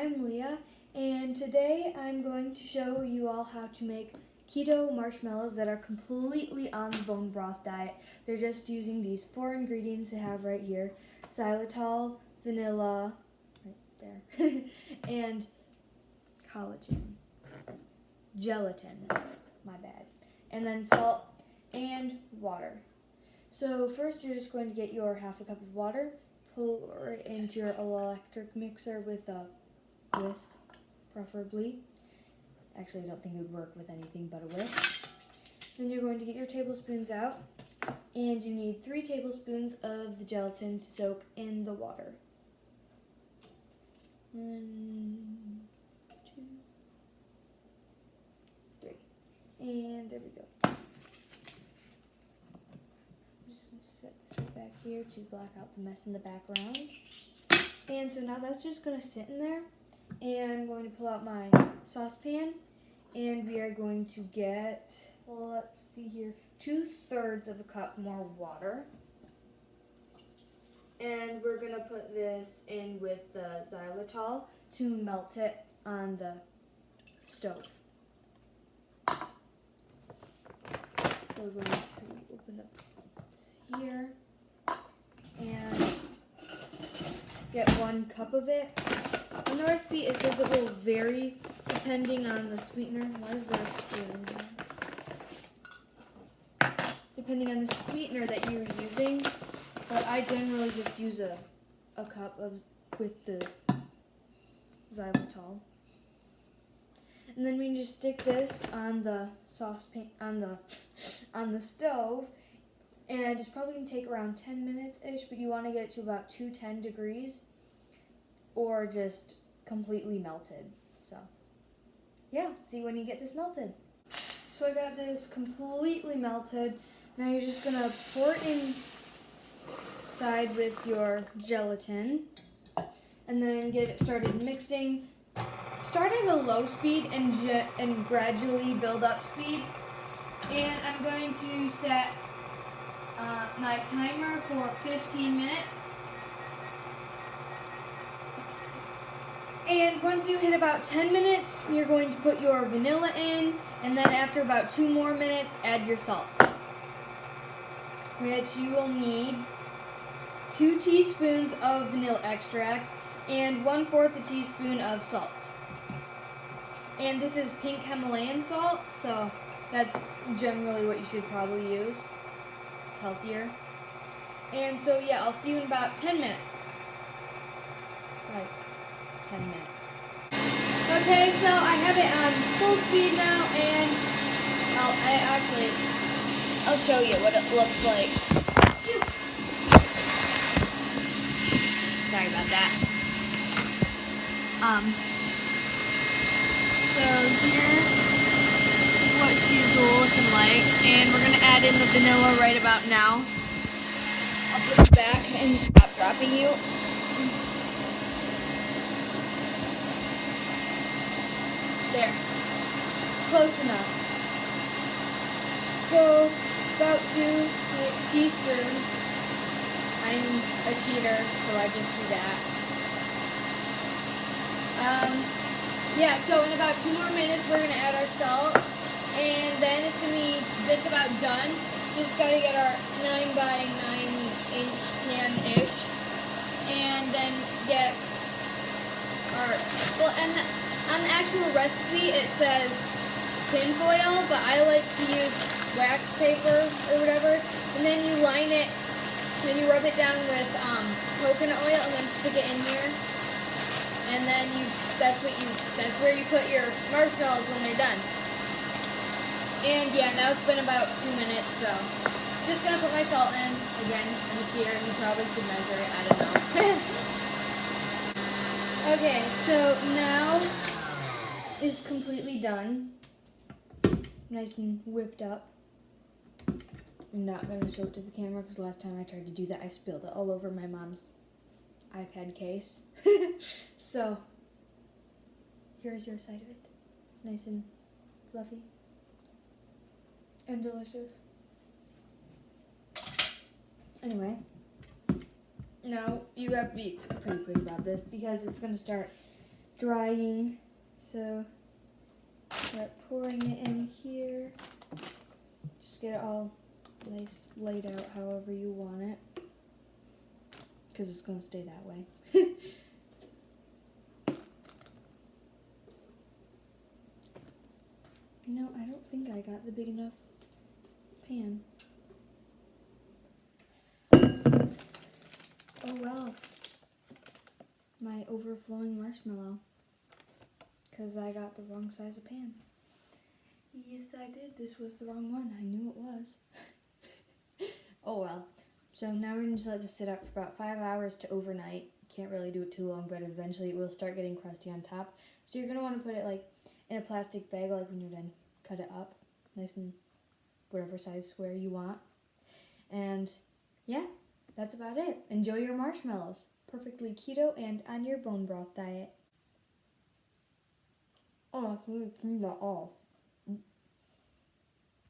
I'm Leah, and today I'm going to show you all how to make keto marshmallows that are completely on the bone broth diet. They're just using these 4 ingredients I have right here: xylitol, vanilla, right there, and collagen, gelatin, my bad, and then salt and water. So first you're just going to get your half a cup of water, pour it into your electric mixer with a whisk, preferably. Actually, I don't think it would work with anything but a whisk. Then you're going to get your tablespoons out, and you need 3 tablespoons of the gelatin to soak in the water. 1, 2, 3. And there we go. Just set this right back here to block out the mess in the background. And so now that's just going to sit in there. And I'm going to pull out my saucepan, and we are going to get, well, let's see here, 2/3 of a cup more water. And we're going to put this in with the xylitol to melt it on the stove. So we're going to open up this here and get 1 cup of it. In the recipe, it says it will vary depending on the sweetener. Why is there a spoon here? Depending on the sweetener that you're using, but I generally just use a cup with the xylitol. And then we can just stick this on the saucepan on the stove, and it's probably gonna take around 10 minutes-ish, but you want to get it to about 210 degrees. Or just completely melted. So, yeah, see when you get this melted. So I got this completely melted. Now you're just gonna pour it inside with your gelatin, and then get it started mixing. Start at a low speed and gradually build up speed. And I'm going to set my timer for 15 minutes. And once you hit about 10 minutes, you're going to put your vanilla in, and then after about 2 more minutes, add your salt, which you will need 2 teaspoons of vanilla extract and 1/4 a teaspoon of salt. And this is pink Himalayan salt, so that's generally what you should probably use. It's healthier. And so yeah, I'll see you in about 10 minutes. 10 minutes. Okay, so I have it on full speed now, and I'll show you what it looks like. Sorry about that. So here is what she's looking like, and we're gonna add in the vanilla right about now. I'll put it back and stop dropping you. There. Close enough. So, about 2 teaspoons. I'm a cheater, so I just do that. Yeah, so in about 2 more minutes, we're going to add our salt. And then it's going to be just about done. Just got to get our 9 by 9 inch pan-ish. And then get our, well, and on the actual recipe, it says tin foil, but I like to use wax paper or whatever. And then you line it, then you rub it down with coconut oil, and then stick it in here. And then that's where you put your marshmallows when they're done. And yeah, now it's been about 2 minutes, so just gonna put my salt in. Again, I'm a cheater. You probably should measure it. I don't know. Okay, so now is completely done. Nice and whipped up. I'm not going to show it to the camera because last time I tried to do that, I spilled it all over my mom's iPad case. So, here's your side of it. Nice and fluffy. And delicious. Anyway, now you have to be pretty quick about this because it's going to start drying. So start pouring it in here. Just get it all nice laid out however you want it, because it's going to stay that way. You know, I don't think I got the big enough pan. Oh well. My overflowing marshmallow. Because I got the wrong size of pan. Yes, I did. This was the wrong one. I knew it was. Oh well. So now we're going to just let this sit out for about 5 hours to overnight. Can't really do it too long, but eventually it will start getting crusty on top. So you're going to want to put it like in a plastic bag, like when you're done, cut it up nice and whatever size square you want. And yeah, that's about it. Enjoy your marshmallows. Perfectly keto and on your bone broth diet. Oh, I can turn that off.